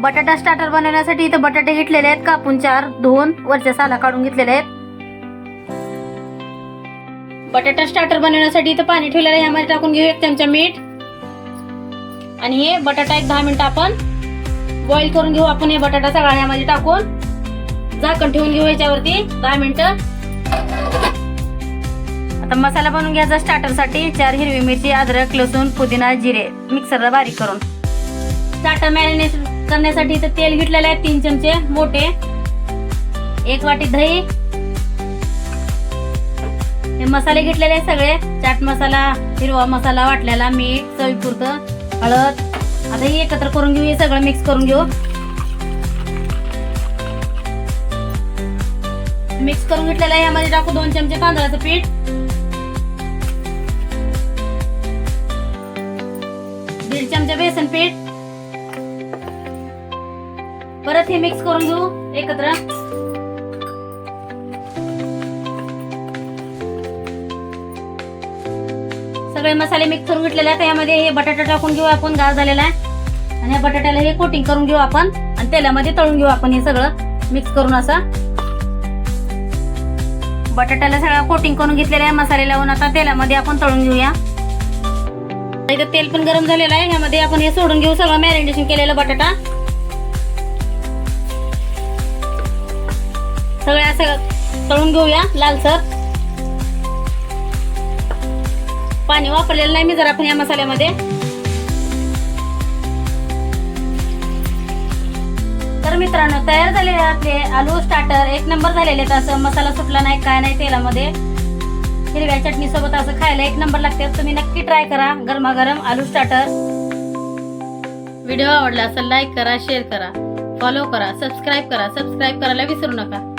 बटाटा स्टार्टर बनवण्यासाठी इथे बटाटे घेतलेले आहेत कापून 4, धुवून वरच्या साला काढून घेतलेले आहेत. बटाटा स्टार्टर बनवण्यासाठी इथे पाणी ठेवलेलं आहे. यामध्ये टाकून घेऊ 1 चमचा मीठ आणि हे बटाटा एक 10 मिनिटं आपण बॉईल करून घेऊ. आपण हे बटाटा सगळा यामध्ये टाकून झाकण ठेवून घेऊ याच्यावरती 10 मिनिटं. आता मसाला बनवून घ्यायचा स्टार्टरसाठी. 4 हिरवी मिरची, अद्रक, लसूण, पुदिना, जिरे मिक्सरला बारीक करून. स्टार्टर मॅरिनेट करण्यासाठी इथे तेल घेतलेलं आहे 3 चमचे मोठे, 1 वाटी दही, हे मसाले घेतलेले आहेत सगळे. चाट मसाला, हिरवा मसाला वाटलेला, मीठ चवीपुरतं, हळद. आता हे एकत्र करून घेऊ. हे सगळं मिक्स करून घेऊ. मिक्स करून घेतलेलं आहे. यामध्ये टाकू 2 चमचे तांदळाचं पीठ, 1.5 चमचे बेसन पीठ. परत हे मिक्स करून घेऊ एकत्र. सगळे मसाले मिक्स करून घेतलेले आहेत. यामध्ये हे बटाटा टाकून घेऊ आपण, गार झालेला आहे. आणि या बटाट्याला हे कोटिंग करून घेऊ आपण आणि तेलामध्ये तळून घेऊ आपण. हे सगळं मिक्स करून असं बटाट्याला सगळं कोटिंग करून घेतलेलं आहे मसाले लावून. आता तेलामध्ये आपण तळून घेऊया. इथं तेल पण गरम झालेलं आहे. यामध्ये आपण हे सोडून घेऊ सगळं मॅरिनेशन केलेलं बटाटा. सगळं असं तळून घेऊया लालसर. पाणी वापरलेलं नाही मी जरा आपण या मसाल्यामध्ये. तर मित्रांनो, तयार झालेले आपले आलू स्टार्टर एक नंबर झालेले आहेत. असं मसाला सुटला नाही, काय नाही तेलामध्ये. हिरव्या चटणी सोबत असं खायला एक नंबर लागते. तुम्ही नक्की ट्राय करा गरमागरम आलू स्टार्टर. व्हिडिओ आवडला असेल लाईक करा, शेअर करा, फॉलो करा, सबस्क्राईब करा. सबस्क्राईब करायला विसरू नका.